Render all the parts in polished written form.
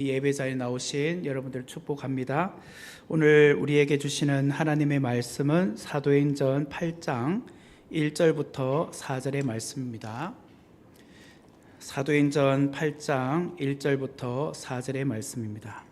예배자에 나오신 여러분들 축복합니다. 오늘 우리에게 주시는 하나님의 말씀은 사도행전 8장 1절부터 4절의 말씀입니다. 사도행전 8장 1절부터 4절의 말씀입니다.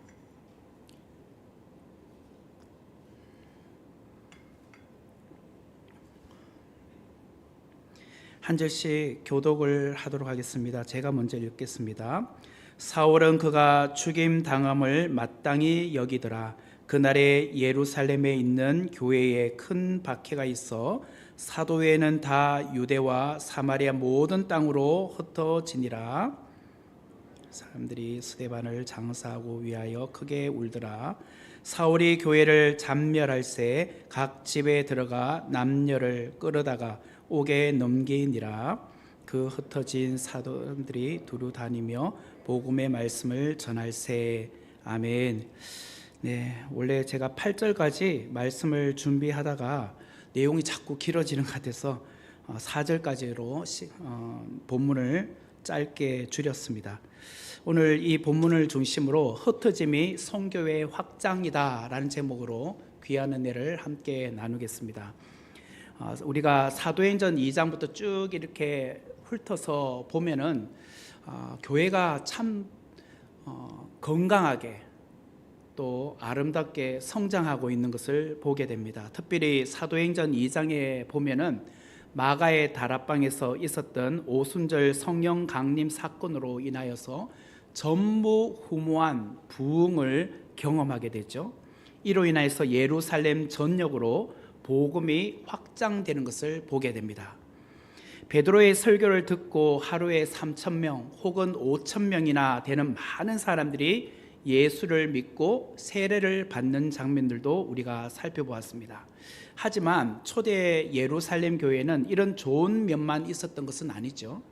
한 절씩 교독을 하도록 하겠습니다. 제가 먼저 읽겠습니다. 사울은 그가 죽임 당함을 마땅히 여기더라. 그날에 예루살렘에 있는 교회에 큰 박해가 있어 사도회는 다 유대와 사마리아 모든 땅으로 흩어지니라. 사람들이 스데반을 장사하고 위하여 크게 울더라. 사울이 교회를 잠멸할새 각 집에 들어가 남녀를 끌어다가 옥에 넘기니라. 그 흩어진 사도들이 두루 다니며 복음의 말씀을 전할세. 아멘. 네, 원래 제가 8절까지 말씀을 준비하다가 내용이 자꾸 길어지는 것 같아서 4절까지로 본문을 짧게 줄였습니다. 오늘 이 본문을 중심으로 흩어짐이 성교의 확장이다 라는 제목으로 귀한 은혜를 함께 나누겠습니다. 우리가 사도행전 2장부터 쭉 이렇게 훑어서 보면은 교회가 참 건강하게 또 아름답게 성장하고 있는 것을 보게 됩니다. 특별히 사도행전 2장에 보면은 마가의 다락방에서 있었던 오순절 성령 강림 사건으로 인하여서 전무후무한 부흥을 경험하게 되죠. 이로 인하여서 예루살렘 전역으로 복음이 확장되는 것을 보게 됩니다. 베드로의 설교를 듣고 하루에 3,000명 혹은 5,000명이나 되는 많은 사람들이 예수를 믿고 세례를 받는 장면들도 우리가 살펴보았습니다. 하지만 초대 예루살렘 교회는 이런 좋은 면만 있었던 것은 아니죠.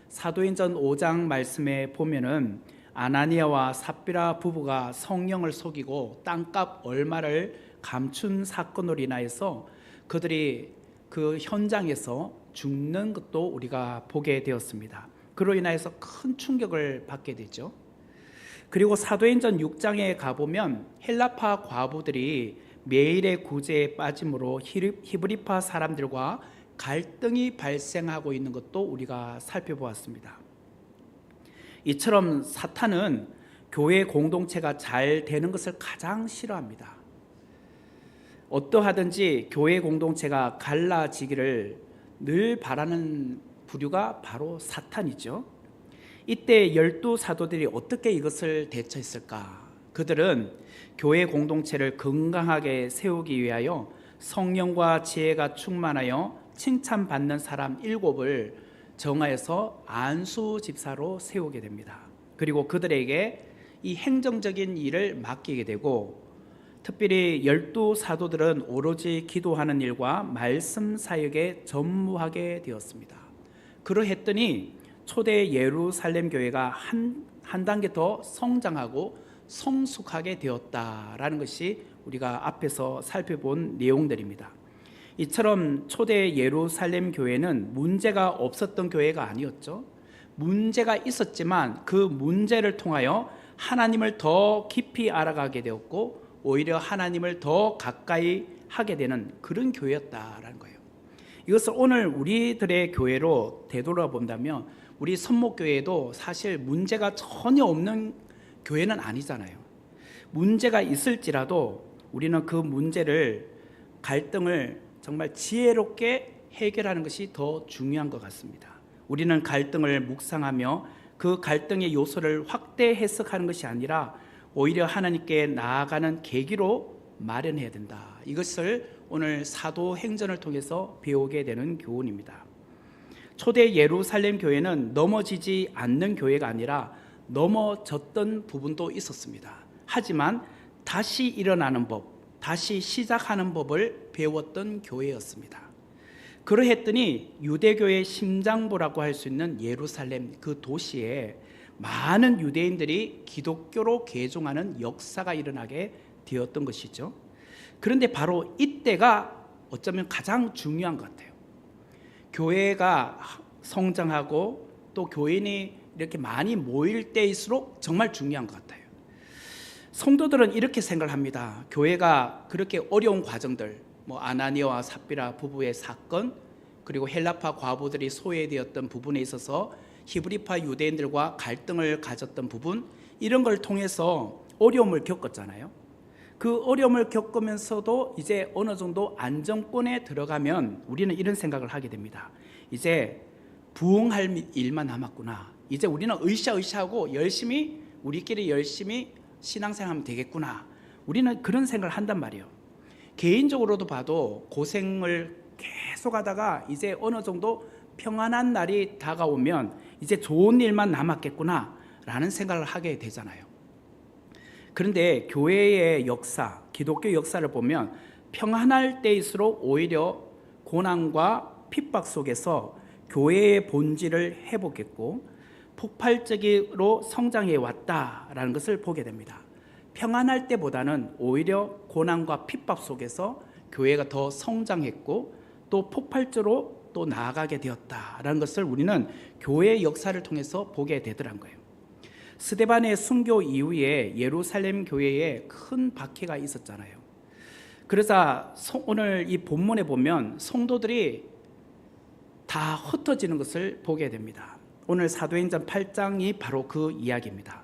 사도행전 5장 말씀에 보면은 아나니아와 삽비라 부부가 성령을 속이고 땅값 얼마를 감춘 사건으로 인하여서 그들이 그 현장에서 죽는 것도 우리가 보게 되었습니다. 그로 인하여서 큰 충격을 받게 되죠. 그리고 사도행전 6장에 가보면 헬라파 과부들이 매일의 구제에 빠짐으로 히브리파 사람들과 갈등이 발생하고 있는 것도 우리가 살펴보았습니다. 이처럼 사탄은 교회 공동체가 잘 되는 것을 가장 싫어합니다. 어떠하든지 교회 공동체가 갈라지기를 늘 바라는 부류가 바로 사탄이죠. 이때 12사도들이 어떻게 이것을 대처했을까? 그들은 교회 공동체를 건강하게 세우기 위하여 성령과 지혜가 충만하여 칭찬받는 사람 7을 정하여서 안수 집사로 세우게 됩니다. 그리고 그들에게 이 행정적인 일을 맡기게 되고, 특별히 12사도들은 오로지 기도하는 일과 말씀 사역에 전무하게 되었습니다. 그러했더니 초대 예루살렘 교회가 한 단계 더 성장하고 성숙하게 되었다라는 것이 우리가 앞에서 살펴본 내용들입니다. 이처럼 초대 예루살렘 교회는 문제가 없었던 교회가 아니었죠. 문제가 있었지만 그 문제를 통하여 하나님을 더 깊이 알아가게 되었고 오히려 하나님을 더 가까이 하게 되는 그런 교회였다라는 거예요. 이것을 오늘 우리들의 교회로 되돌아본다면 우리 선목교회도 사실 문제가 전혀 없는 교회는 아니잖아요. 문제가 있을지라도 우리는 그 문제를, 갈등을 정말 지혜롭게 해결하는 것이 더 중요한 것 같습니다. 우리는 갈등을 묵상하며 그 갈등의 요소를 확대 해석하는 것이 아니라 오히려 하나님께 나아가는 계기로 마련해야 된다. 이것을 오늘 사도행전을 통해서 배우게 되는 교훈입니다. 초대 예루살렘 교회는 넘어지지 않는 교회가 아니라 넘어졌던 부분도 있었습니다. 하지만 다시 일어나는 법, 다시 시작하는 법을 배웠던 교회였습니다. 그러했더니 유대교의 심장부라고 할 수 있는 예루살렘 그 도시에 많은 유대인들이 기독교로 개종하는 역사가 일어나게 되었던 것이죠. 그런데 바로 이때가 어쩌면 가장 중요한 것 같아요. 교회가 성장하고 또 교인이 이렇게 많이 모일 때일수록 정말 중요한 것 같아요. 성도들은 이렇게 생각을 합니다. 교회가 그렇게 어려운 과정들, 아나니아와 삽비라 부부의 사건, 그리고 헬라파 과부들이 소외되었던 부분에 있어서 히브리파 유대인들과 갈등을 가졌던 부분, 이런 걸 통해서 어려움을 겪었잖아요. 그 어려움을 겪으면서도 이제 어느 정도 안정권에 들어가면 우리는 이런 생각을 하게 됩니다. 이제 부흥할 일만 남았구나. 이제 우리는 으쌰으쌰하고 우리끼리 열심히 신앙생활하면 되겠구나. 우리는 그런 생각을 한단 말이에요. 개인적으로도 봐도 고생을 계속 하다가 이제 어느 정도 평안한 날이 다가오면 이제 좋은 일만 남았겠구나 라는 생각을 하게 되잖아요. 그런데 교회의 역사, 기독교 역사를 보면 평안할 때일수록 오히려 고난과 핍박 속에서 교회의 본질을 회복했고 폭발적으로 성장해 왔다라는 것을 보게 됩니다. 평안할 때보다는 오히려 고난과 핍박 속에서 교회가 더 성장했고 또 폭발적으로 또 나아가게 되었다라는 것을 우리는 교회의 역사를 통해서 보게 되더란 거예요. 스데반의 순교 이후에 예루살렘 교회에 큰 박해가 있었잖아요. 그래서 오늘 이 본문에 보면 성도들이 다 흩어지는 것을 보게 됩니다. 오늘 사도행전 8장이 바로 그 이야기입니다.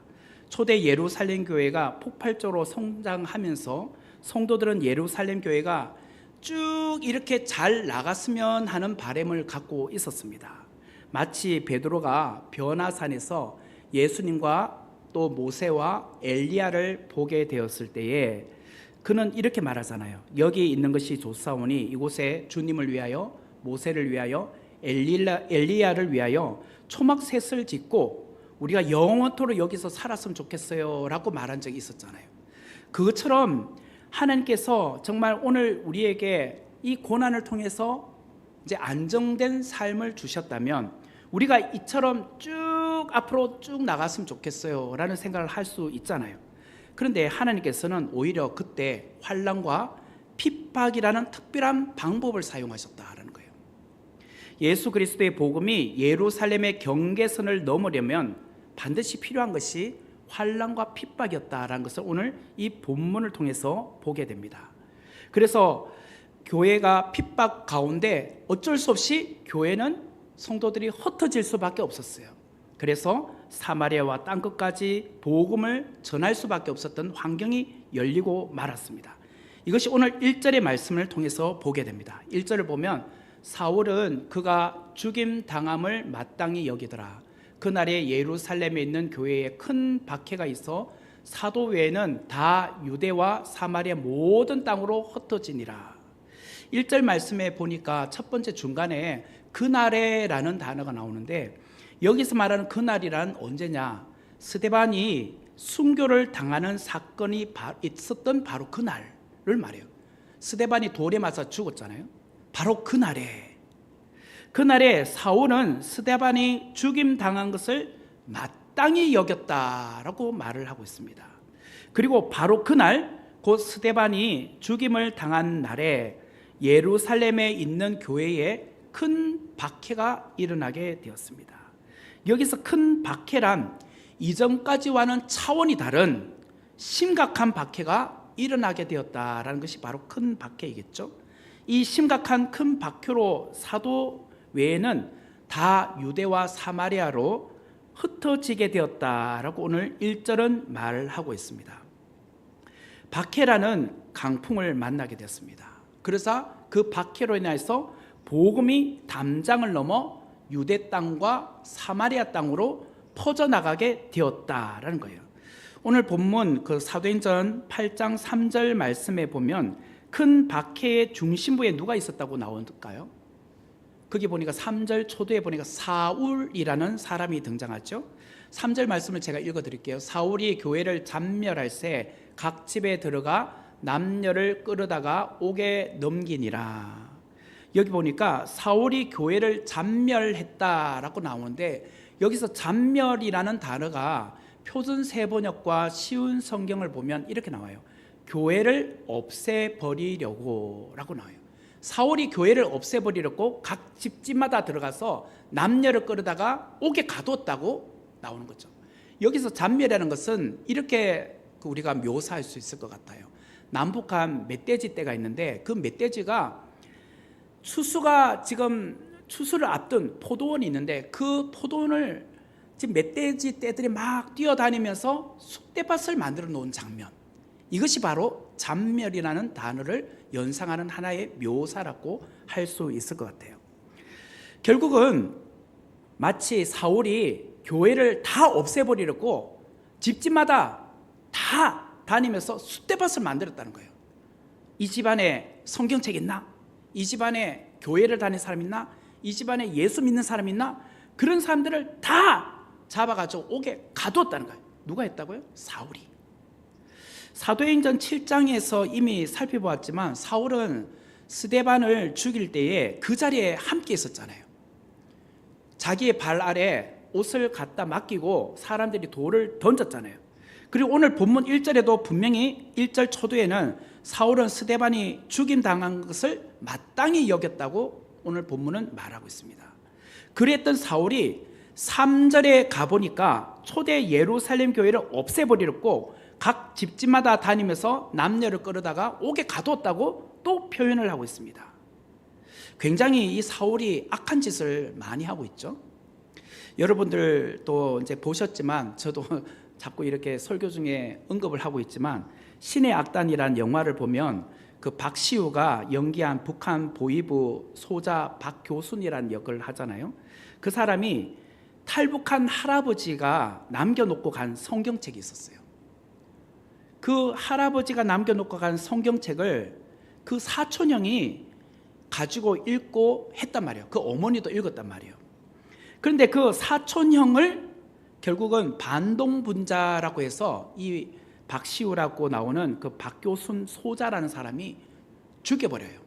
초대 예루살렘 교회가 폭발적으로 성장하면서 성도들은 예루살렘 교회가 쭉 이렇게 잘 나갔으면 하는 바람을 갖고 있었습니다. 마치 베드로가 변화산에서 예수님과 또 모세와 엘리야를 보게 되었을 때에 그는 이렇게 말하잖아요. 여기 있는 것이 좋사오니 이곳에 주님을 위하여, 모세를 위하여, 엘리야를 위하여 초막셋을 짓고 우리가 영원토록 여기서 살았으면 좋겠어요 라고 말한 적이 있었잖아요. 그것처럼 하나님께서 정말 오늘 우리에게 이 고난을 통해서 이제 안정된 삶을 주셨다면 우리가 이처럼 쭉 앞으로 쭉 나갔으면 좋겠어요 라는 생각을 할 수 있잖아요. 그런데 하나님께서는 오히려 그때 환난과 핍박이라는 특별한 방법을 사용하셨다라는 거예요. 예수 그리스도의 복음이 예루살렘의 경계선을 넘으려면 반드시 필요한 것이 환난과 핍박이었다라는 것을 오늘 이 본문을 통해서 보게 됩니다. 그래서 교회가 핍박 가운데 어쩔 수 없이 교회는 성도들이 흩어질 수밖에 없었어요. 그래서 사마리아와 땅끝까지 복음을 전할 수밖에 없었던 환경이 열리고 말았습니다. 이것이 오늘 1절의 말씀을 통해서 보게 됩니다. 1절을 보면 사울은 그가 죽임 당함을 마땅히 여기더라. 그날에 예루살렘에 있는 교회에 큰 박해가 있어 사도 외에는 다 유대와 사마리아 모든 땅으로 흩어지니라. 1절 말씀에 보니까 첫 번째 중간에 그날에라는 단어가 나오는데 여기서 말하는 그날이란 언제냐? 스데반이 순교를 당하는 사건이 있었던 바로 그날을 말해요. 스데반이 돌에 맞아 죽었잖아요. 바로 그날에 사울은 스데반이 죽임 당한 것을 마땅히 여겼다라고 말을 하고 있습니다. 그리고 바로 그날 곧 스데반이 죽임을 당한 날에 예루살렘에 있는 교회에 큰 박해가 일어나게 되었습니다. 여기서 큰 박해란 이전까지와는 차원이 다른 심각한 박해가 일어나게 되었다라는 것이 바로 큰 박해이겠죠. 이 심각한 큰 박해로 사도 외에는 다 유대와 사마리아로 흩어지게 되었다라고 오늘 1절은 말을 하고 있습니다. 박해라는 강풍을 만나게 되었습니다. 그래서 그 박해로 인해서 복음이 담장을 넘어 유대 땅과 사마리아 땅으로 퍼져나가게 되었다라는 거예요. 오늘 본문 그 사도행전 8장 3절 말씀에 보면 큰 박해의 중심부에 누가 있었다고 나올까요? 거기 보니까 3절 초도에 보니까 사울이라는 사람이 등장하죠. 3절 말씀을 제가 읽어드릴게요. 사울이 교회를 잔멸할 새 각 집에 들어가 남녀를 끌어다가 옥에 넘기니라. 여기 보니까 사울이 교회를 잔멸했다라고 나오는데 여기서 잔멸이라는 단어가 표준 세번역과 쉬운 성경을 보면 이렇게 나와요. 교회를 없애버리려고 라고 나와요. 사울이 교회를 없애버리려고 각 집집마다 들어가서 남녀를 끌어다가 옥에 가두었다고 나오는 거죠. 여기서 잔멸이라는 것은 이렇게 우리가 묘사할 수 있을 것 같아요. 남북한 멧돼지 떼가 있는데 그 멧돼지가 추수를 앞둔 포도원이 있는데 그 포도원을 지금 멧돼지 떼들이 막 뛰어다니면서 쑥대밭을 만들어 놓은 장면, 이것이 바로 잔멸이라는 단어를 연상하는 하나의 묘사라고 할 수 있을 것 같아요. 결국은 마치 사울이 교회를 다 없애버리려고 집집마다 다 다니면서 쑥대밭을 만들었다는 거예요. 이 집안에 성경책 있나? 이 집안에 교회를 다니는 사람 있나? 이 집안에 예수 믿는 사람 있나? 그런 사람들을 다 잡아가지고 옥에 가두었다는 거예요. 누가 했다고요? 사울이. 사도행전 7장에서 이미 살펴보았지만 사울은 스데반을 죽일 때에 그 자리에 함께 있었잖아요. 자기의 발 아래 옷을 갖다 맡기고 사람들이 돌을 던졌잖아요. 그리고 오늘 본문 1절에도 분명히 1절 초두에는 사울은 스데반이 죽임당한 것을 마땅히 여겼다고 오늘 본문은 말하고 있습니다. 그랬던 사울이 3절에 가보니까 초대 예루살렘 교회를 없애버리려고 각 집집마다 다니면서 남녀를 끌어다가 옥에 가두었다고 또 표현을 하고 있습니다. 굉장히 이 사울이 악한 짓을 많이 하고 있죠. 여러분들도 이제 보셨지만 저도 자꾸 이렇게 설교 중에 언급을 하고 있지만 신의 악단이라는 영화를 보면 그 박시우가 연기한 북한 보위부 소자 박교순이라는 역을 하잖아요. 그 사람이 탈북한 할아버지가 남겨놓고 간 성경책이 있었어요. 그 할아버지가 남겨놓고 간 성경책을 그 사촌형이 가지고 읽고 했단 말이에요. 그 어머니도 읽었단 말이에요. 그런데 그 사촌형을 결국은 반동분자라고 해서 이 박시우라고 나오는 그 박교순 소자라는 사람이 죽여버려요.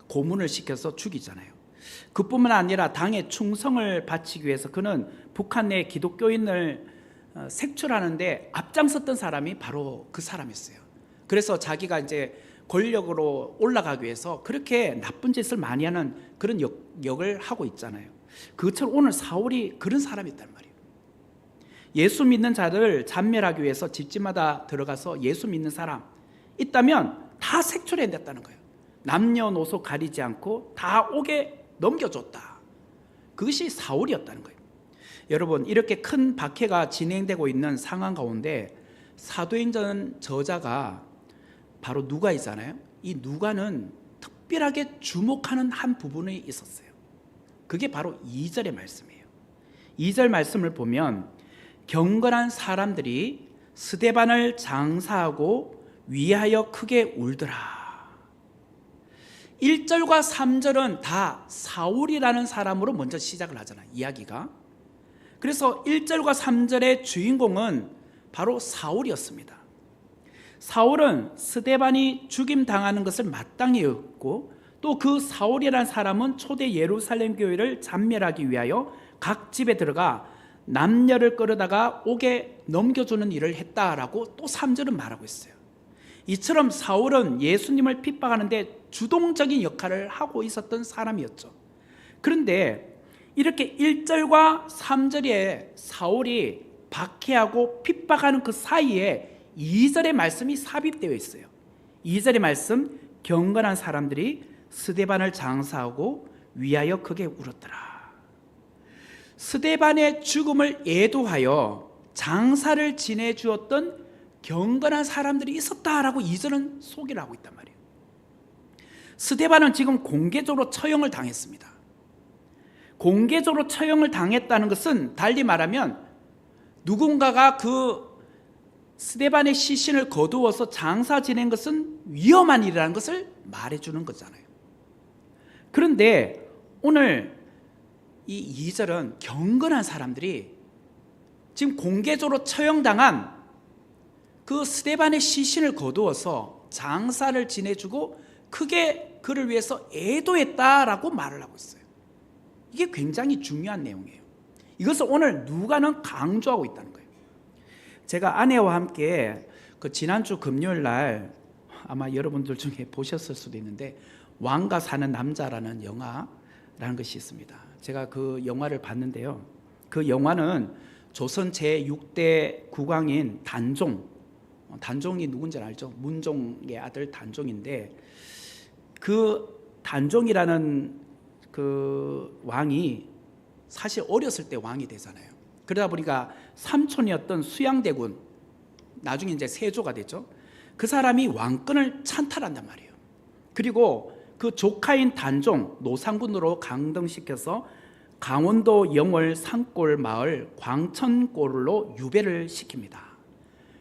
고문을 시켜서 죽이잖아요. 그뿐만 아니라 당에 충성을 바치기 위해서 그는 북한 내 기독교인을 색출하는데 앞장섰던 사람이 바로 그 사람이었어요. 그래서 자기가 이제 권력으로 올라가기 위해서 그렇게 나쁜 짓을 많이 하는 그런 역을 하고 있잖아요. 그것처럼 오늘 사울이 그런 사람이 있단 말이에요. 예수 믿는 자를 잔멸하기 위해서 집집마다 들어가서 예수 믿는 사람 있다면 다 색출해냈다는 거예요. 남녀노소 가리지 않고 다 옥에 넘겨줬다. 그것이 사울이었다는 거예요. 여러분, 이렇게 큰 박해가 진행되고 있는 상황 가운데 사도행전 저자가 바로 누가이잖아요. 이 누가는 특별하게 주목하는 한 부분이 있었어요. 그게 바로 2절의 말씀이에요. 2절 말씀을 보면 경건한 사람들이 스데반을 장사하고 위하여 크게 울더라. 1절과 3절은 다 사울이라는 사람으로 먼저 시작을 하잖아요. 이야기가. 그래서 1절과 3절의 주인공은 바로 사울이었습니다. 사울은 스데반이 죽임당하는 것을 마땅히 여겼고 또 그 사울이라는 사람은 초대 예루살렘 교회를 잔멸하기 위하여 각 집에 들어가 남녀를 끌어다가 옥에 넘겨주는 일을 했다라고 또 3절은 말하고 있어요. 이처럼 사울은 예수님을 핍박하는데 주동적인 역할을 하고 있었던 사람이었죠. 그런데 이렇게 1절과 3절에 사울이 박해하고 핍박하는 그 사이에 2절의 말씀이 삽입되어 있어요. 2절의 말씀, 경건한 사람들이 스데반을 장사하고 위하여 크게 울었더라. 스데반의 죽음을 애도하여 장사를 지내주었던 경건한 사람들이 있었다라고 2절은 소개를 하고 있단 말이에요. 스데반은 지금 공개적으로 처형을 당했습니다. 공개적으로 처형을 당했다는 것은 달리 말하면 누군가가 그 스데반의 시신을 거두어서 장사 지낸 것은 위험한 일이라는 것을 말해주는 거잖아요. 그런데 오늘 이 2절은 경건한 사람들이 지금 공개적으로 처형당한 그 스데반의 시신을 거두어서 장사를 지내주고 크게 그를 위해서 애도했다라고 말을 하고 있어요. 이게 굉장히 중요한 내용이에요. 이것을 오늘 누가는 강조하고 있다는 거예요. 제가 아내와 함께 그 지난주 금요일 날 아마 여러분들 중에 보셨을 수도 있는데 왕과 사는 남자라는 영화라는 것이 있습니다. 제가 그 영화를 봤는데요. 그 영화는 조선 제6대 국왕인 단종 단종이 누군지 알죠? 문종의 아들 단종인데, 그 단종이라는 그 왕이 사실 어렸을 때 왕이 되잖아요. 그러다 보니까 삼촌이었던 수양대군, 나중에 이제 세조가 됐죠. 그 사람이 왕권을 찬탈한단 말이에요. 그리고 그 조카인 단종 노상군으로 강등시켜서 강원도 영월 산골 마을 광천골로 유배를 시킵니다.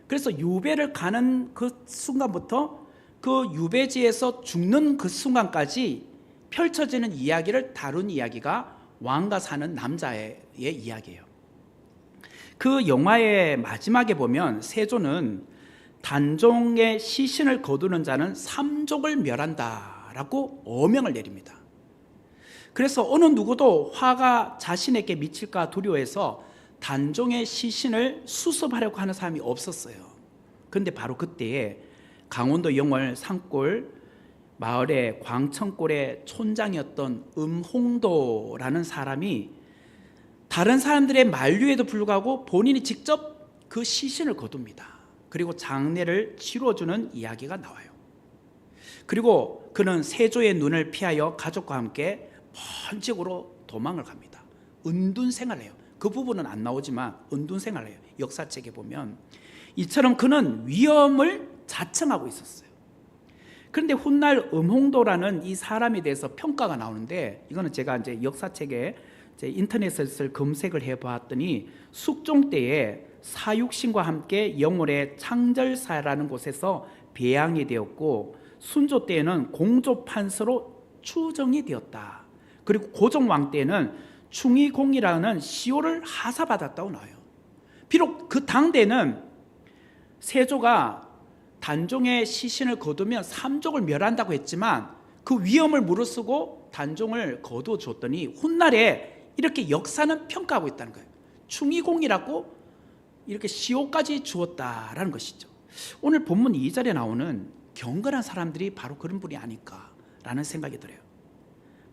그래서 유배를 가는 그 순간부터 그 유배지에서 죽는 그 순간까지 펼쳐지는 이야기를 다룬 이야기가 왕과 사는 남자의 이야기예요. 그 영화의 마지막에 보면 세조는 단종의 시신을 거두는 자는 삼족을 멸한다라고 어명을 내립니다. 그래서 어느 누구도 화가 자신에게 미칠까 두려워해서 단종의 시신을 수습하려고 하는 사람이 없었어요. 그런데 바로 그때에 강원도 영월 산골 마을의 광천골의 촌장이었던 음홍도라는 사람이 다른 사람들의 만류에도 불구하고 본인이 직접 그 시신을 거둡니다. 그리고 장례를 치러주는 이야기가 나와요. 그리고 그는 세조의 눈을 피하여 가족과 함께 먼 지역으로 도망을 갑니다. 은둔 생활을 해요. 그 부분은 안 나오지만 은둔 생활을 해요. 역사책에 보면 이처럼 그는 위험을 자청하고 있었어요. 그런데 훗날 음홍도라는 이 사람에 대해서 평가가 나오는데, 이거는 제가 이제 역사책에 인터넷을 검색을 해봤더니 숙종 때에 사육신과 함께 영월의 창절사라는 곳에서 배양이 되었고, 순조 때에는 공조판서로 추정이 되었다. 그리고 고종왕 때에는 충의공이라는 시호를 하사받았다고 나와요. 비록 그 당대는 세조가 단종의 시신을 거두면 삼족을 멸한다고 했지만 그 위험을 무릅쓰고 단종을 거두어줬더니 훗날에 이렇게 역사는 평가하고 있다는 거예요. 충의공이라고 이렇게 시호까지 주었다라는 것이죠. 오늘 본문 2절에 나오는 경건한 사람들이 바로 그런 분이 아닐까라는 생각이 들어요.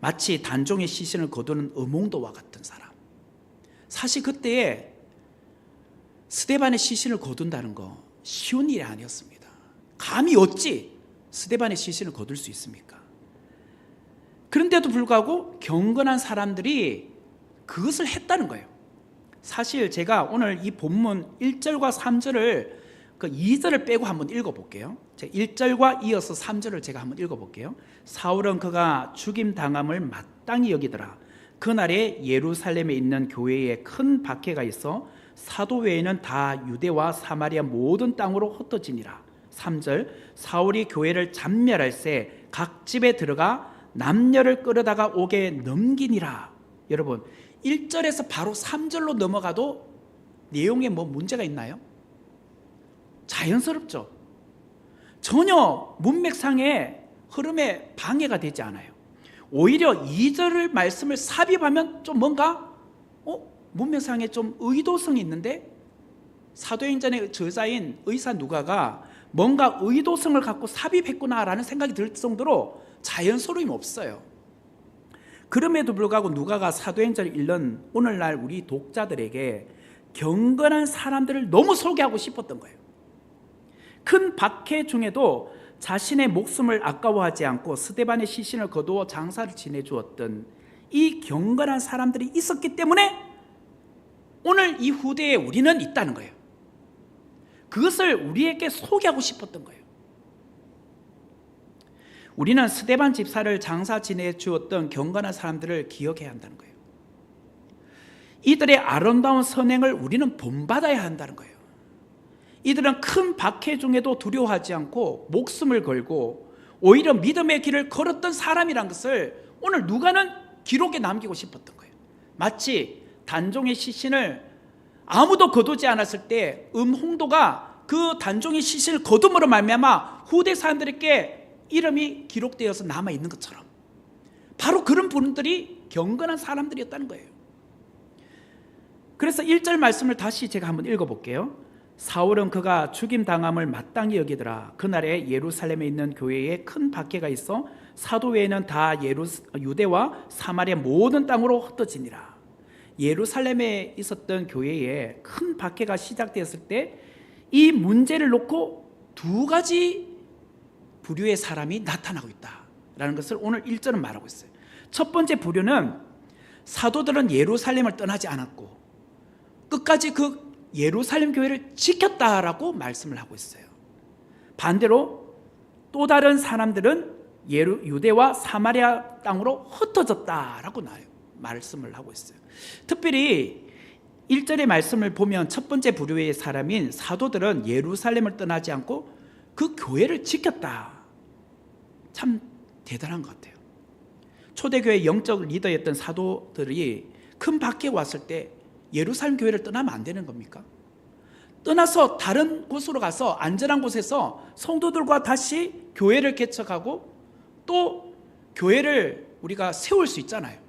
마치 단종의 시신을 거두는 음홍도와 같은 사람. 사실 그때에 스데반의 시신을 거둔다는 거 쉬운 일이 아니었습니다. 감히 어찌 스데반의 시신을 거둘 수 있습니까? 그런데도 불구하고 경건한 사람들이 그것을 했다는 거예요. 사실 제가 오늘 이 본문 1절과 3절을 그 2절을 빼고 한번 읽어볼게요. 1절과 이어서 3절을 제가 한번 읽어볼게요. 사울은 그가 죽임당함을 마땅히 여기더라. 그날에 예루살렘에 있는 교회에 큰 박해가 있어 사도 외에는 다 유대와 사마리아 모든 땅으로 흩어지니라. 3절 사울이 교회를 잔멸할새 각 집에 들어가 남녀를 끌어다가 옥에 넘기니라. 여러분 1절에서 바로 3절로 넘어가도 내용에 뭐 문제가 있나요? 자연스럽죠. 전혀 문맥상의 흐름에 방해가 되지 않아요. 오히려 2절 말씀을 삽입하면 좀 뭔가 문맥상에 좀 의도성이 있는데, 사도행전의 저자인 의사 누가가 뭔가 의도성을 갖고 삽입했구나라는 생각이 들 정도로 자연스러움이 없어요. 그럼에도 불구하고 누가가 사도행전을 읽는 오늘날 우리 독자들에게 경건한 사람들을 너무 소개하고 싶었던 거예요. 큰 박해 중에도 자신의 목숨을 아까워하지 않고 스데반의 시신을 거두어 장사를 지내주었던 이 경건한 사람들이 있었기 때문에 오늘 이 후대에 우리는 있다는 거예요. 그것을 우리에게 소개하고 싶었던 거예요. 우리는 스데반 집사를 장사 지내주었던 경건한 사람들을 기억해야 한다는 거예요. 이들의 아름다운 선행을 우리는 본받아야 한다는 거예요. 이들은 큰 박해 중에도 두려워하지 않고 목숨을 걸고 오히려 믿음의 길을 걸었던 사람이란 것을 오늘 누가는 기록에 남기고 싶었던 거예요. 마치 단종의 시신을 아무도 거두지 않았을 때 음홍도가 그 단종의 시신을 거둠으로 말미암아 후대 사람들에게 이름이 기록되어서 남아있는 것처럼 바로 그런 분들이 경건한 사람들이었다는 거예요. 그래서 1절 말씀을 다시 제가 한번 읽어볼게요. 사울은 그가 죽임당함을 마땅히 여기더라. 그날에 예루살렘에 있는 교회에 큰 박해가 있어 사도 외에는 다 유대와 사마리아 모든 땅으로 흩어지니라. 예루살렘에 있었던 교회에 큰 박해가 시작되었을 때 이 문제를 놓고 두 가지 부류의 사람이 나타나고 있다라는 것을 오늘 1절은 말하고 있어요. 첫 번째 부류는 사도들은 예루살렘을 떠나지 않았고 끝까지 그 예루살렘 교회를 지켰다라고 말씀을 하고 있어요. 반대로 또 다른 사람들은 유대와 사마리아 땅으로 흩어졌다라고 말씀을 하고 있어요. 특별히 1절의 말씀을 보면 첫 번째 부류의 사람인 사도들은 예루살렘을 떠나지 않고 그 교회를 지켰다. 참 대단한 것 같아요. 초대교회 영적 리더였던 사도들이 큰 박해에 왔을 때 예루살렘 교회를 떠나면 안 되는 겁니까? 떠나서 다른 곳으로 가서 안전한 곳에서 성도들과 다시 교회를 개척하고 또 교회를 우리가 세울 수 있잖아요.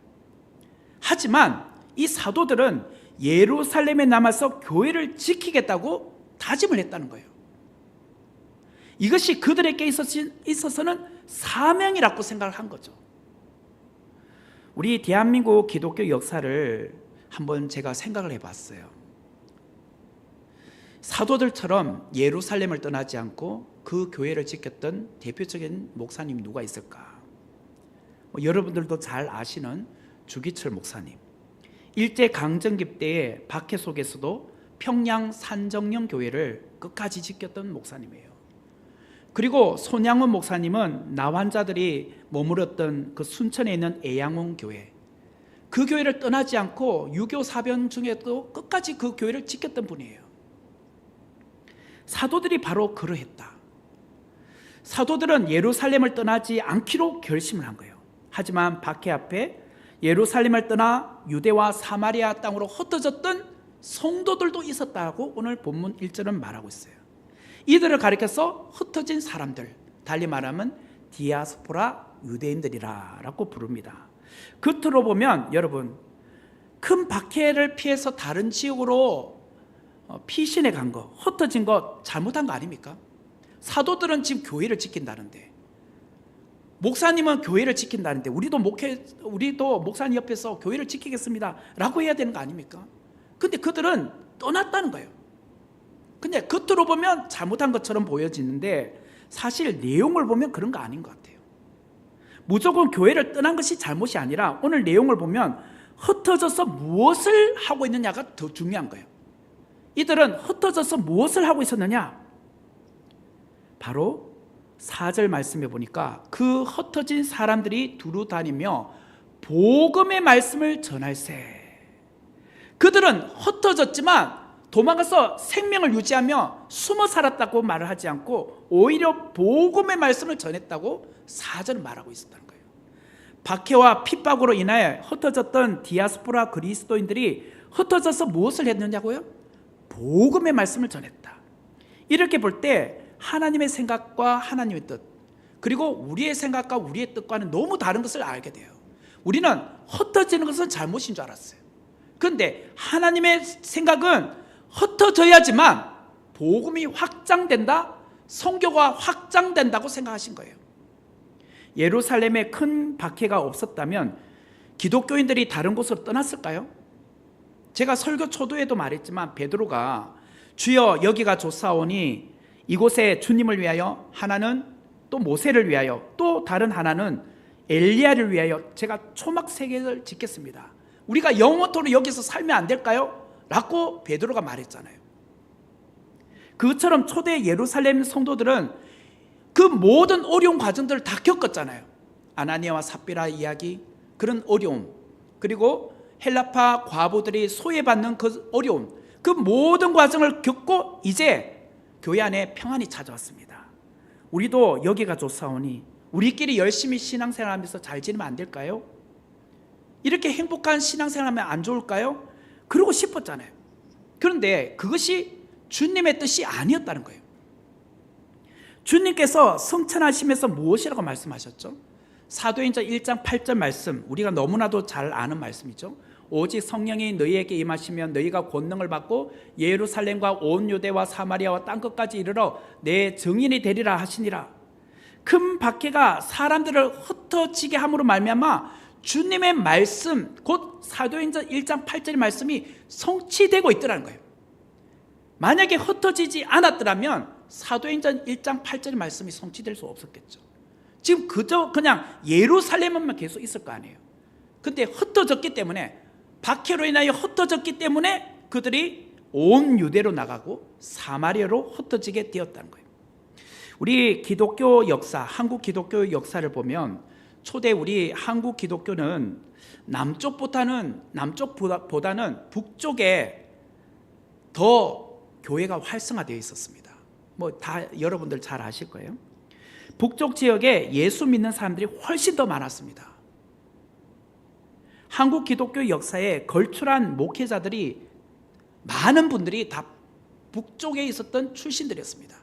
하지만 이 사도들은 예루살렘에 남아서 교회를 지키겠다고 다짐을 했다는 거예요. 이것이 그들에게 있어서는 사명이라고 생각을 한 거죠. 우리 대한민국 기독교 역사를 한번 제가 생각을 해봤어요. 사도들처럼 예루살렘을 떠나지 않고 그 교회를 지켰던 대표적인 목사님 누가 있을까? 여러분들도 잘 아시는 주기철 목사님. 일제강점기 때의 박해 속에서도 평양 산정령 교회를 끝까지 지켰던 목사님이에요. 그리고 손양원 목사님은 나환자들이 머물렀던 그 순천에 있는 애양원 교회, 그 교회를 떠나지 않고 유교 사변 중에도 끝까지 그 교회를 지켰던 분이에요. 사도들이 바로 그러했다. 사도들은 예루살렘을 떠나지 않기로 결심을 한 거예요. 하지만 박해 앞에 예루살렘을 떠나 유대와 사마리아 땅으로 흩어졌던 성도들도 있었다고 오늘 본문 1절은 말하고 있어요. 이들을 가리켜서 흩어진 사람들, 달리 말하면 디아스포라 유대인들이라고 부릅니다. 겉으로 보면 여러분 큰 박해를 피해서 다른 지역으로 피신해 간 거, 흩어진 거 잘못한 거 아닙니까? 사도들은 지금 교회를 지킨다는데, 목사님은 교회를 지킨다는데 우리도 목사님 옆에서 교회를 지키겠습니다 라고 해야 되는 거 아닙니까? 근데 그들은 떠났다는 거예요. 근데 겉으로 보면 잘못한 것처럼 보여지는데 사실 내용을 보면 그런 거 아닌 것 같아요. 무조건 교회를 떠난 것이 잘못이 아니라 오늘 내용을 보면 흩어져서 무엇을 하고 있느냐가 더 중요한 거예요. 이들은 흩어져서 무엇을 하고 있었느냐? 바로 4절 말씀해 보니까 그 흩어진 사람들이 두루 다니며 복음의 말씀을 전할세. 그들은 흩어졌지만 도망가서 생명을 유지하며 숨어 살았다고 말을 하지 않고 오히려 복음의 말씀을 전했다고 4절은 말하고 있었다는 거예요. 박해와 핍박으로 인하여 흩어졌던 디아스포라 그리스도인들이 흩어져서 무엇을 했느냐고요? 복음의 말씀을 전했다. 이렇게 볼 때 하나님의 생각과 하나님의 뜻, 그리고 우리의 생각과 우리의 뜻과는 너무 다른 것을 알게 돼요. 우리는 흩어지는 것은 잘못인 줄 알았어요. 그런데 하나님의 생각은 흩어져야지만 복음이 확장된다, 선교가 확장된다고 생각하신 거예요. 예루살렘에 큰 박해가 없었다면 기독교인들이 다른 곳으로 떠났을까요? 제가 설교 초도에도 말했지만 베드로가 주여 여기가 좋사오니 이곳에 주님을 위하여 하나는 또 모세를 위하여 또 다른 하나는 엘리야를 위하여 제가 초막 3개를 짓겠습니다. 우리가 영원토록 여기서 살면 안 될까요? 라고 베드로가 말했잖아요. 그것처럼 초대 예루살렘 성도들은 그 모든 어려운 과정들을 다 겪었잖아요. 아나니아와 삽비라 이야기, 그런 어려움, 그리고 헬라파 과부들이 소외받는 그 어려움, 그 모든 과정을 겪고 이제 교회 안에 평안이 찾아왔습니다. 우리도 여기가 좋사오니 우리끼리 열심히 신앙생활하면서 잘 지내면 안 될까요? 이렇게 행복한 신앙생활하면 안 좋을까요? 그러고 싶었잖아요. 그런데 그것이 주님의 뜻이 아니었다는 거예요. 주님께서 성천하시면서 무엇이라고 말씀하셨죠? 사도행전 1장 8절 말씀, 우리가 너무나도 잘 아는 말씀이죠. 오직 성령이 너희에게 임하시면 너희가 권능을 받고 예루살렘과 온 유대와 사마리아와 땅끝까지 이르러 내 증인이 되리라 하시니라. 큰 박해가 사람들을 흩어지게 함으로 말미암아 주님의 말씀, 곧 사도행전 1장 8절의 말씀이 성취되고 있더라는 거예요. 만약에 흩어지지 않았더라면 사도행전 1장 8절의 말씀이 성취될 수 없었겠죠. 지금 그저 그냥 예루살렘만 계속 있을 거 아니에요. 근데 흩어졌기 때문에, 박해로 인하여 흩어졌기 때문에 그들이 온 유대로 나가고 사마리아로 흩어지게 되었다는 거예요. 우리 기독교 역사, 한국 기독교 역사를 보면 초대 우리 한국 기독교는 남쪽보다는 북쪽에 더 교회가 활성화되어 있었습니다. 뭐 다 여러분들 잘 아실 거예요. 북쪽 지역에 예수 믿는 사람들이 훨씬 더 많았습니다. 한국 기독교 역사에 걸출한 목회자들이 많은 분들이 다 북쪽에 있었던 출신들이었습니다.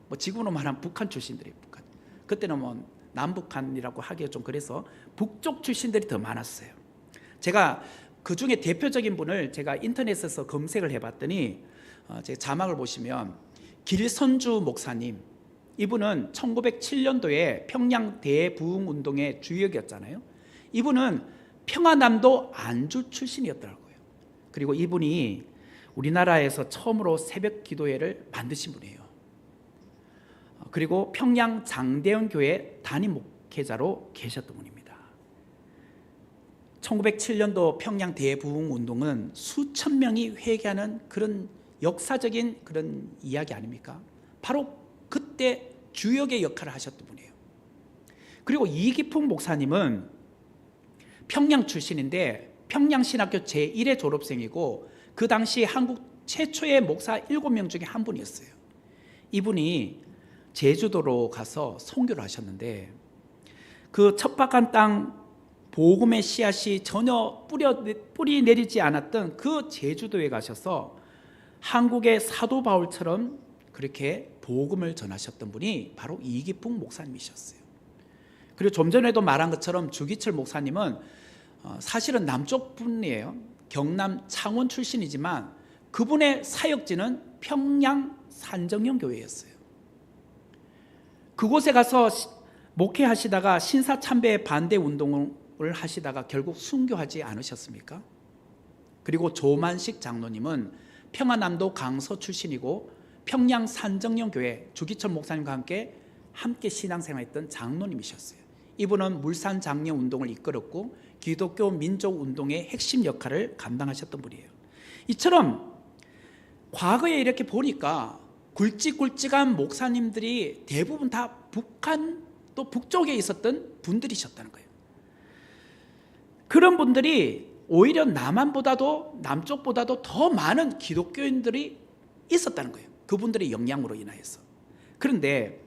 뭐 지금으로 말하면 북한 출신들이, 북한. 그때는 뭐 남북한이라고 하기가 좀 그래서 북쪽 출신들이 더 많았어요. 제가 그 중에 대표적인 분을 제가 인터넷에서 검색을 해봤더니 제 자막을 보시면 길선주 목사님, 이분은 1907년도에 평양 대부흥운동의 주역이었잖아요. 이분은 평안남도 안주 출신이었더라고요. 그리고 이분이 우리나라에서 처음으로 새벽 기도회를 만드신 분이에요. 그리고 평양 장대현 교회 담임 목회자로 계셨던 분입니다. 1907년도 평양 대부흥운동은 수천 명이 회개하는 그런 역사적인 그런 이야기 아닙니까? 바로 그때 주역의 역할을 하셨던 분이에요. 그리고 이기풍 목사님은 평양 출신인데 평양신학교 제1회 졸업생이고 그 당시 한국 최초의 목사 7명 중에 한 분이었어요. 이분이 제주도로 가서 선교를 하셨는데 그 척박한 땅 복음의 씨앗이 전혀 뿌리 내리지 않았던 그 제주도에 가셔서 한국의 사도 바울처럼 그렇게 복음을 전하셨던 분이 바로 이기풍 목사님이셨어요. 그리고 좀 전에도 말한 것처럼 주기철 목사님은 사실은 남쪽 분이에요. 경남 창원 출신이지만 그분의 사역지는 평양 산정령 교회였어요. 그곳에 가서 목회하시다가 신사참배 반대 운동을 하시다가 결국 순교하지 않으셨습니까? 그리고 조만식 장로님은 평안남도 강서 출신이고 평양 산정령 교회 주기철 목사님과 함께 신앙생활했던 장로님이셨어요. 이분은 물산 장려 운동을 이끌었고 기독교 민족 운동의 핵심 역할을 감당하셨던 분이에요. 이처럼 과거에 이렇게 보니까 굵직굵직한 목사님들이 대부분 다 북한 또 북쪽에 있었던 분들이셨다는 거예요. 그런 분들이 오히려 남한보다도 남쪽보다도 더 많은 기독교인들이 있었다는 거예요. 그분들의 영향으로 인하여서. 그런데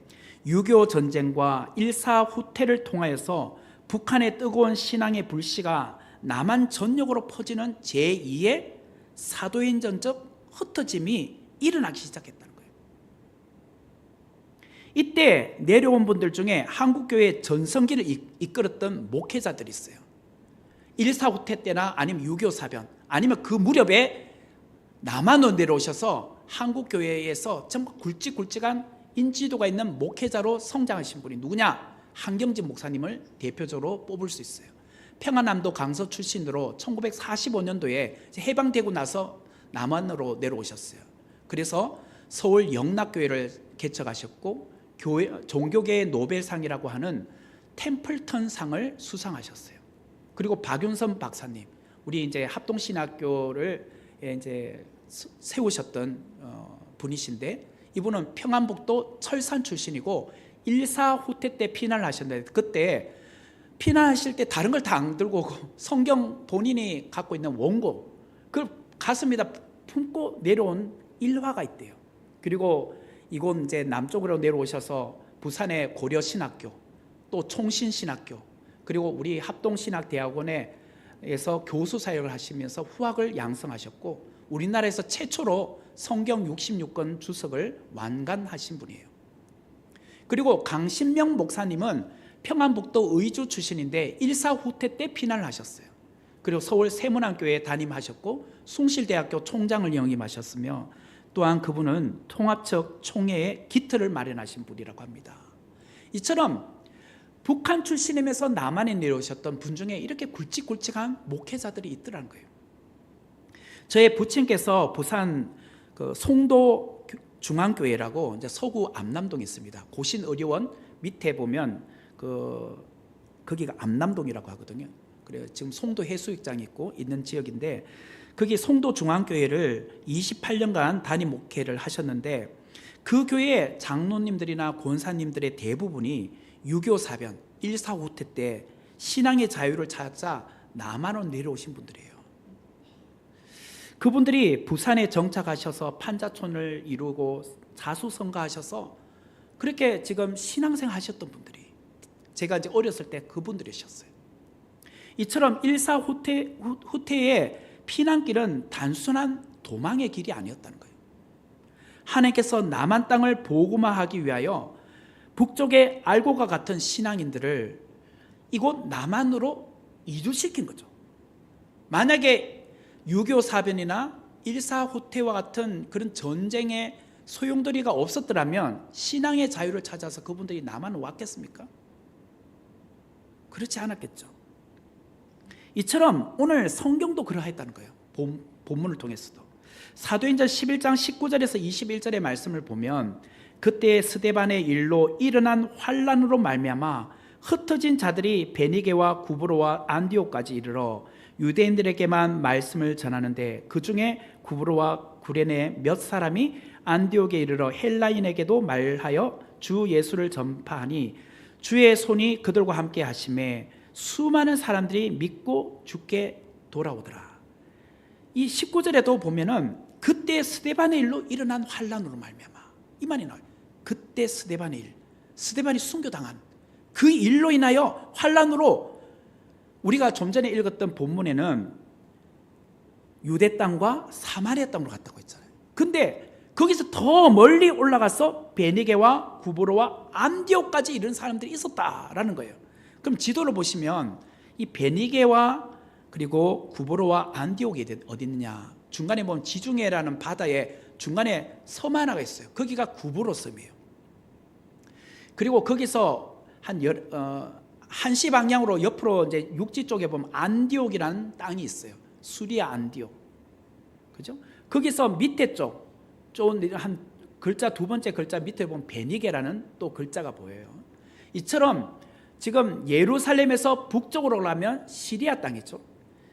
6.25 전쟁과 1.4 후퇴를 통하여서 북한의 뜨거운 신앙의 불씨가 남한 전역으로 퍼지는 제2의 사도행전적 흩어짐이 일어나기 시작했다는 거예요. 이때 내려온 분들 중에 한국교회 전성기를 이끌었던 목회자들이 있어요. 1.4 후퇴 때나 아니면 6.25 사변 아니면 그 무렵에 남한으로 내려오셔서 한국교회에서 정말 굵직굵직한 인지도가 있는 목회자로 성장하신 분이 누구냐? 한경진 목사님을 대표적으로 뽑을 수 있어요. 평안남도 강서 출신으로 1945년도에 해방되고 나서 남한으로 내려오셨어요. 그래서 서울 영락교회를 개척하셨고 종교계의 노벨상이라고 하는 템플턴상을 수상하셨어요. 그리고 박윤선 박사님, 우리 이제 합동신학교를 이제 세우셨던 분이신데 이분은 평안북도 철산 출신이고 1.4 후퇴 때 피난을 하셨는데 그때 피난하실 때 다른 걸 다 안 들고 오고 성경 본인이 갖고 있는 원고 그걸 가슴에다 품고 내려온 일화가 있대요. 그리고 이곳 이제 남쪽으로 내려오셔서 부산의 고려신학교 또 총신신학교 그리고 우리 합동신학대학원에서 교수 사역을 하시면서 후학을 양성하셨고 우리나라에서 최초로 성경 66권 주석을 완간하신 분이에요. 그리고 강신명 목사님은 평안북도 의주 출신인데 1.4 후퇴 때 피난을 하셨어요. 그리고 서울 세문안교회에 담임하셨고 숭실대학교 총장을 영임하셨으며 또한 그분은 통합적 총회의 기틀을 마련하신 분이라고 합니다. 이처럼 북한 출신이면서 남한에 내려오셨던 분 중에 이렇게 굵직굵직한 목회자들이 있더라는 거예요. 저의 부친께서 부산 송도 중앙교회라고 이제 서구 암남동에 있습니다. 고신의료원 밑에 보면 거기가 암남동이라고 하거든요. 그래요. 지금 송도 해수욕장이 있는 지역인데 거기 송도 중앙교회를 28년간 단임 목회를 하셨는데 그 교회 장로님들이나 권사님들의 대부분이 유교사변 1사 후퇴 때 신앙의 자유를 찾아 남한으로 내려오신 분들이에요. 그분들이 부산에 정착하셔서 판자촌을 이루고 자수성가하셔서 그렇게 지금 신앙생활 하셨던 분들이 제가 이제 어렸을 때 그분들이셨어요. 이처럼 1사 후퇴의 피난길은 단순한 도망의 길이 아니었다는 거예요. 하나님께서 남한 땅을 복음화하기 위하여 북쪽의 알고가 같은 신앙인들을 이곳 남한으로 이주시킨 거죠. 만약에 유교사변이나 1사 후퇴와 같은 그런 전쟁의 소용돌이가 없었더라면 신앙의 자유를 찾아서 그분들이 남한을 왔겠습니까? 그렇지 않았겠죠. 이처럼 오늘 성경도 그러했다는 거예요. 본문을 통해서도 사도행전 11장 19절에서 21절의 말씀을 보면 그때 스데반의 일로 일어난 환란으로 말미암아 흩어진 자들이 베니게와 구브로와 안디옥까지 이르러 유대인들에게만 말씀을 전하는데 그 중에 구브로와 구레네 몇 사람이 안디옥에 이르러 헬라인에게도 말하여 주 예수를 전파하니 주의 손이 그들과 함께 하심에 수많은 사람들이 믿고 주께 돌아오더라. 이 19절에도 보면은 그때 스데반의 일로 일어난 환란으로 말미암아 이 말이 나와요. 그때 스데반의 일, 스데반이 순교당한 그 일로 인하여 환란으로 우리가 좀 전에 읽었던 본문에는 유대 땅과 사마리아 땅으로 갔다고 했잖아요. 근데 거기서 더 멀리 올라가서 베니게와 구브로와 안디옥까지 이런 사람들이 있었다라는 거예요. 그럼 지도를 보시면 이 베니게와 그리고 구브로와 안디옥이 어디 있느냐? 중간에 보면 지중해라는 바다에 중간에 섬 하나가 있어요. 거기가 구브로 섬이에요. 그리고 거기서 한시 방향으로 옆으로 이제 육지 쪽에 보면 안디옥이라는 땅이 있어요. 수리아 안디옥. 그죠? 거기서 밑에 한 글자 두 번째 글자 밑에 보면 베니게라는 또 글자가 보여요. 이처럼 지금 예루살렘에서 북쪽으로 가면 시리아 땅이죠.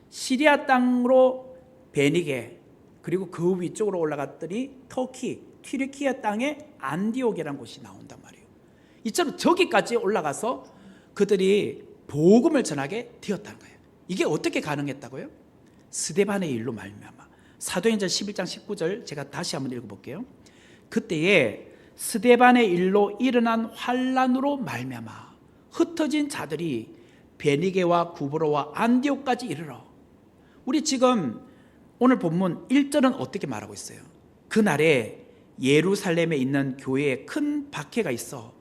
시리아 땅으로 베니게 그리고 그 위쪽으로 올라갔더니 터키, 튀르키예 땅에 안디옥이라는 곳이 나온단 말이에요. 이처럼 저기까지 올라가서 그들이 복음을 전하게 되었다는 거예요. 이게 어떻게 가능했다고요? 스데반의 일로 말미암아. 사도행전 11장 19절 제가 다시 한번 읽어볼게요. 그때에 스데반의 일로 일어난 환란으로 말미암아 흩어진 자들이 베니게와 구브로와 안디옥까지 이르러. 우리 지금 오늘 본문 1절은 어떻게 말하고 있어요? 그날에 예루살렘에 있는 교회에 큰 박해가 있어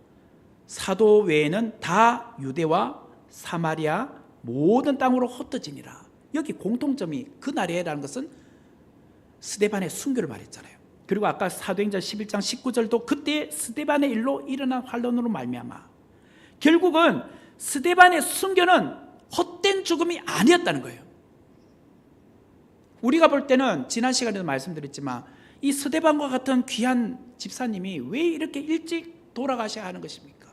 사도 외에는 다 유대와 사마리아 모든 땅으로 흩어지니라. 여기 공통점이 그날에라는 것은 스데반의 순교를 말했잖아요. 그리고 아까 사도행전 11장 19절도 그때 스데반의 일로 일어난 환란으로 말미암아. 결국은 스데반의 순교는 헛된 죽음이 아니었다는 거예요. 우리가 볼 때는 지난 시간에도 말씀드렸지만 이 스데반과 같은 귀한 집사님이 왜 이렇게 일찍 돌아가셔야 하는 것입니까?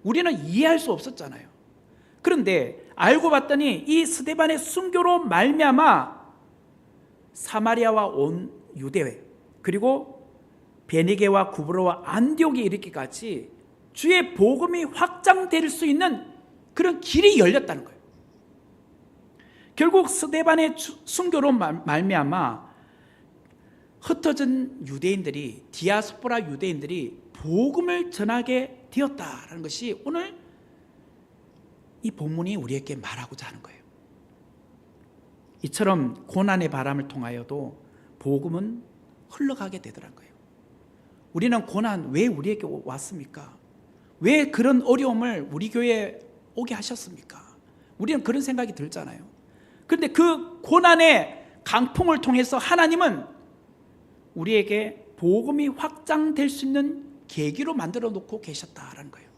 우리는 이해할 수 없었잖아요. 그런데 알고 봤더니 이 스데반의 순교로 말미암아 사마리아와 온 유대 그리고 베니게와 구브로와 안디옥에 이르기까지 주의 복음이 확장될 수 있는 그런 길이 열렸다는 거예요. 결국 스데반의 순교로 말미암아 흩어진 유대인들이 디아스포라 유대인들이 복음을 전하게 되었다라는 것이 오늘 이 본문이 우리에게 말하고자 하는 거예요. 이처럼 고난의 바람을 통하여도 복음은 흘러가게 되더라는 거예요. 우리는 고난 왜 우리에게 왔습니까? 왜 그런 어려움을 우리 교회에 오게 하셨습니까? 우리는 그런 생각이 들잖아요. 그런데 그 고난의 강풍을 통해서 하나님은 우리에게 복음이 확장될 수 있는 계기로 만들어 놓고 계셨다라는 거예요.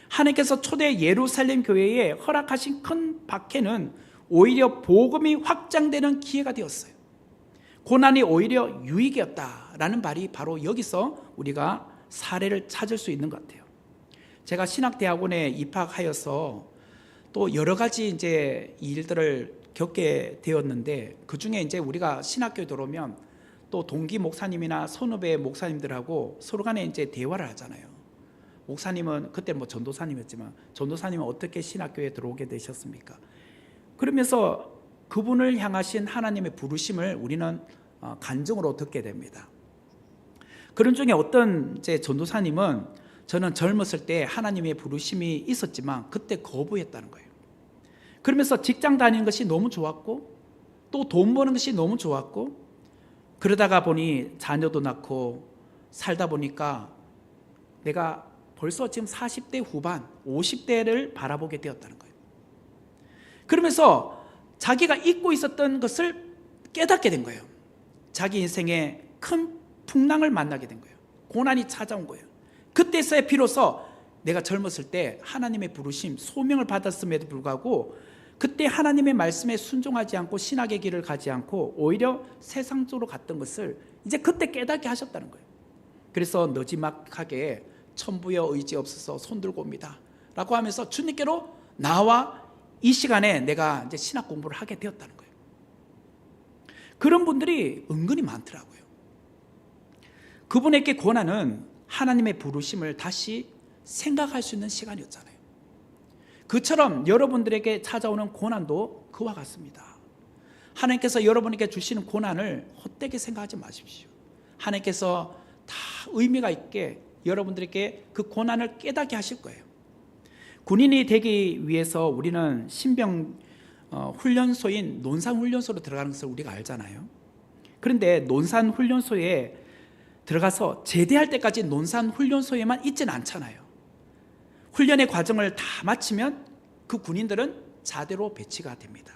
하나님께서 초대 예루살렘 교회에 허락하신 큰 박해는 오히려 복음이 확장되는 기회가 되었어요. 고난이 오히려 유익이었다라는 라는 말이 바로 여기서 우리가 사례를 찾을 수 있는 것 같아요. 제가 신학대학원에 입학하여서 또 여러 가지 이제 일들을 겪게 되었는데, 그 중에 이제 우리가 신학교에 들어오면 또 동기 목사님이나 선후배 목사님들하고 서로 간에 이제 대화를 하잖아요. 목사님은 그때 뭐 전도사님이었지만, 전도사님은 어떻게 신학교에 들어오게 되셨습니까? 그러면서 그분을 향하신 하나님의 부르심을 우리는 간증으로 듣게 됩니다. 그런 중에 어떤 이제 전도사님은 저는 젊었을 때 하나님의 부르심이 있었지만 그때 거부했다는 거예요. 그러면서 직장 다니는 것이 너무 좋았고 또 돈 버는 것이 너무 좋았고, 그러다가 보니 자녀도 낳고 살다 보니까 내가 벌써 지금 40대 후반 50대를 바라보게 되었다는 거예요. 그러면서 자기가 잊고 있었던 것을 깨닫게 된 거예요. 자기 인생에 큰 풍랑을 만나게 된 거예요. 고난이 찾아온 거예요. 그때서야 비로소 내가 젊었을 때 하나님의 부르심, 소명을 받았음에도 불구하고 그때 하나님의 말씀에 순종하지 않고 신학의 길을 가지 않고 오히려 세상 쪽으로 갔던 것을 이제 그때 깨닫게 하셨다는 거예요. 그래서 너지막하게 천부여 의지 없어서 손들고 옵니다 라고 하면서 주님께로 나와 이 시간에 내가 이제 신학 공부를 하게 되었다는 거예요. 그런 분들이 은근히 많더라고요. 그분에게 고난은 하나님의 부르심을 다시 생각할 수 있는 시간이었잖아요. 그처럼 여러분들에게 찾아오는 고난도 그와 같습니다. 하나님께서 여러분에게 주시는 고난을 헛되게 생각하지 마십시오. 하나님께서 다 의미가 있게 여러분들에게 그 고난을 깨닫게 하실 거예요. 군인이 되기 위해서 우리는 신병 훈련소인 논산훈련소로 들어가는 것을 우리가 알잖아요. 그런데 논산훈련소에 들어가서 제대할 때까지 논산훈련소에만 있지는 않잖아요. 훈련의 과정을 다 마치면 그 군인들은 자대로 배치가 됩니다.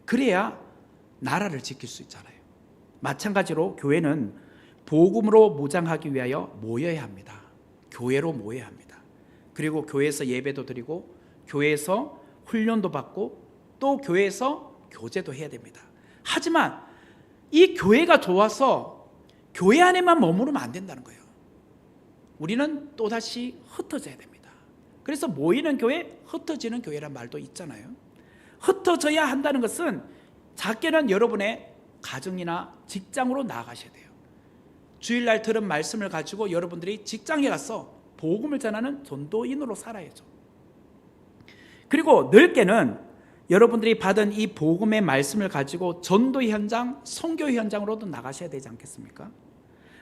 그래야 나라를 지킬 수 있잖아요. 마찬가지로 교회는 복음으로 무장하기 위하여 모여야 합니다. 교회로 모여야 합니다. 그리고 교회에서 예배도 드리고 교회에서 훈련도 받고 또 교회에서 교제도 해야 됩니다. 하지만 이 교회가 좋아서 교회 안에만 머무르면 안 된다는 거예요. 우리는 또다시 흩어져야 됩니다. 그래서 모이는 교회, 흩어지는 교회란 말도 있잖아요. 흩어져야 한다는 것은 작게는 여러분의 가정이나 직장으로 나아가셔야 돼요. 주일날 들은 말씀을 가지고 여러분들이 직장에 가서 복음을 전하는 전도인으로 살아야죠. 그리고 넓게는 여러분들이 받은 이 복음의 말씀을 가지고 전도 현장, 선교 현장으로도 나가셔야 되지 않겠습니까?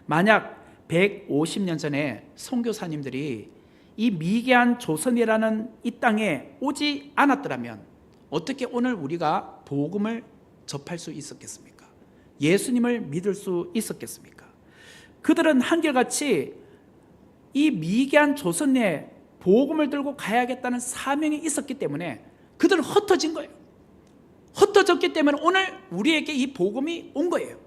만약 150년 전에 선교사님들이 이 미개한 조선이라는 이 땅에 오지 않았더라면 어떻게 오늘 우리가 복음을 접할 수 있었겠습니까? 예수님을 믿을 수 있었겠습니까? 그들은 한결같이 이 미개한 조선에 복음을 들고 가야겠다는 사명이 있었기 때문에 그들은 흩어진 거예요. 흩어졌기 때문에 오늘 우리에게 이 복음이 온 거예요.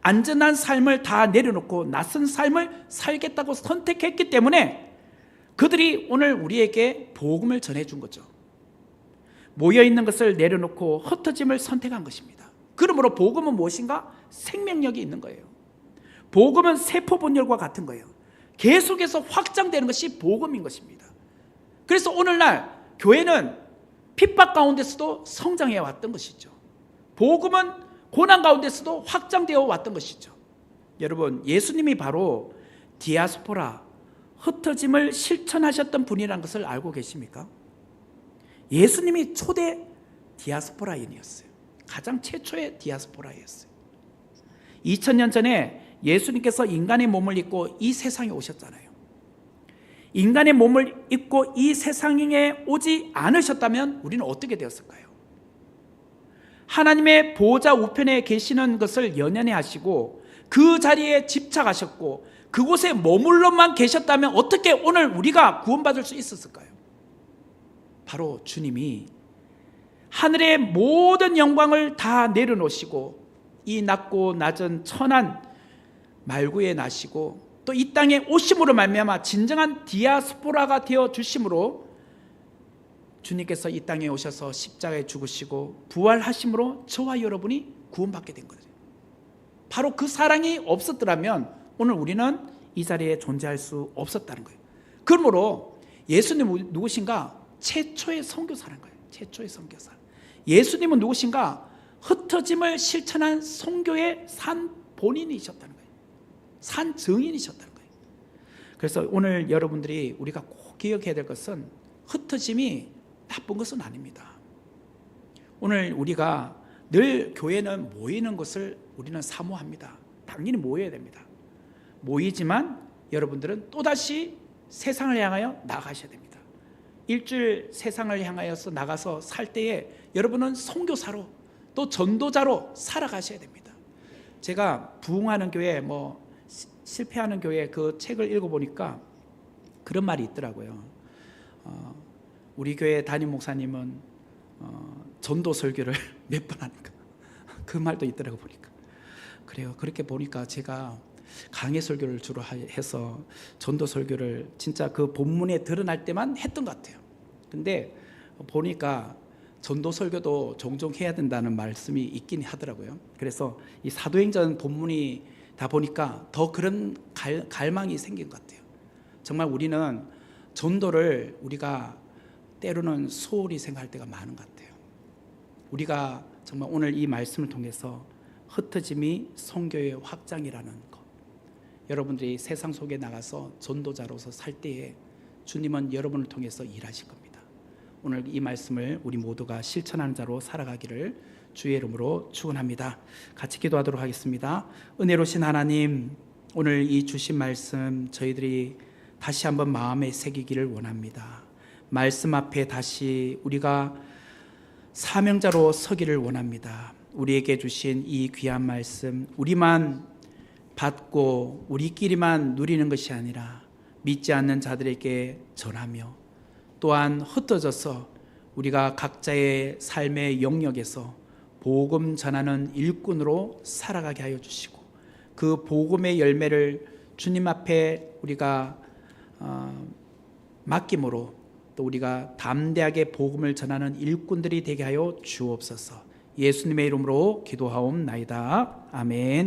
안전한 삶을 다 내려놓고 낯선 삶을 살겠다고 선택했기 때문에 그들이 오늘 우리에게 복음을 전해준 거죠. 모여있는 것을 내려놓고 흩어짐을 선택한 것입니다. 그러므로 복음은 무엇인가? 생명력이 있는 거예요. 복음은 세포 분열과 같은 거예요. 계속해서 확장되는 것이 복음인 것입니다. 그래서 오늘날 교회는 핍박 가운데서도 성장해 왔던 것이죠. 복음은 고난 가운데서도 확장되어 왔던 것이죠. 여러분, 예수님이 바로 디아스포라, 흩어짐을 실천하셨던 분이라는 것을 알고 계십니까? 예수님이 초대 디아스포라인이었어요. 가장 최초의 디아스포라였어요. 2000년 전에 예수님께서 인간의 몸을 입고 이 세상에 오셨잖아요. 인간의 몸을 입고 이 세상에 오지 않으셨다면 우리는 어떻게 되었을까요? 하나님의 보호자 우편에 계시는 것을 연연해 하시고 그 자리에 집착하셨고 그곳에 머물러만 계셨다면 어떻게 오늘 우리가 구원받을 수 있었을까요? 바로 주님이 하늘의 모든 영광을 다 내려놓으시고 이 낮고 낮은 천한 말구에 나시고 또 이 땅에 오심으로 말미암아 진정한 디아스포라가 되어 주심으로 주님께서 이 땅에 오셔서 십자가에 죽으시고 부활하심으로 저와 여러분이 구원받게 된 거죠. 바로 그 사랑이 없었더라면 오늘 우리는 이 자리에 존재할 수 없었다는 거예요. 그러므로 예수님은 누구신가? 최초의 선교사라는 거예요. 최초의 선교사. 예수님은 누구신가? 흩어짐을 실천한 선교의 산 본인이셨다는 거예요. 산 증인이셨다는 거예요. 그래서 오늘 여러분들이 우리가 꼭 기억해야 될 것은 흩어짐이 나쁜 것은 아닙니다. 오늘 우리가 늘 교회는 모이는 것을 우리는 사모합니다. 당연히 모여야 됩니다. 모이지만 여러분들은 또다시 세상을 향하여 나가셔야 됩니다. 일주일 세상을 향하여서 나가서 살 때에 여러분은 선교사로 또 전도자로 살아가셔야 됩니다. 제가 부흥하는 교회, 실패하는 교회 그 책을 읽어보니까 그런 말이 있더라고요. 우리 교회 담임 목사님은 전도 설교를 몇 번 하는가, 그 말도 있더라고 보니까. 그래요. 그렇게 보니까 제가 강해 설교를 주로 해서 전도 설교를 진짜 그 본문에 드러날 때만 했던 것 같아요. 근데 보니까 전도 설교도 종종 해야 된다는 말씀이 있긴 하더라고요. 그래서 이 사도행전 본문이 다 보니까 더 그런 갈망이 생긴 것 같아요. 정말 우리는 전도를 우리가 때로는 소홀히 생각할 때가 많은 것 같아요. 우리가 정말 오늘 이 말씀을 통해서 흩어짐이 선교의 확장이라는 것, 여러분들이 세상 속에 나가서 전도자로서 살 때에 주님은 여러분을 통해서 일하실 겁니다. 오늘 이 말씀을 우리 모두가 실천하는 자로 살아가기를 주의 이름으로 축원합니다. 같이 기도하도록 하겠습니다. 은혜로우신 하나님, 오늘 이 주신 말씀 저희들이 다시 한번 마음에 새기기를 원합니다. 말씀 앞에 다시 우리가 사명자로 서기를 원합니다. 우리에게 주신 이 귀한 말씀, 우리만 받고 우리끼리만 누리는 것이 아니라 믿지 않는 자들에게 전하며 또한 흩어져서 우리가 각자의 삶의 영역에서 복음 전하는 일꾼으로 살아가게 하여 주시고, 그 복음의 열매를 주님 앞에 우리가 맡김으로 또 우리가 담대하게 복음을 전하는 일꾼들이 되게 하여 주옵소서. 예수님의 이름으로 기도하옵나이다. 아멘.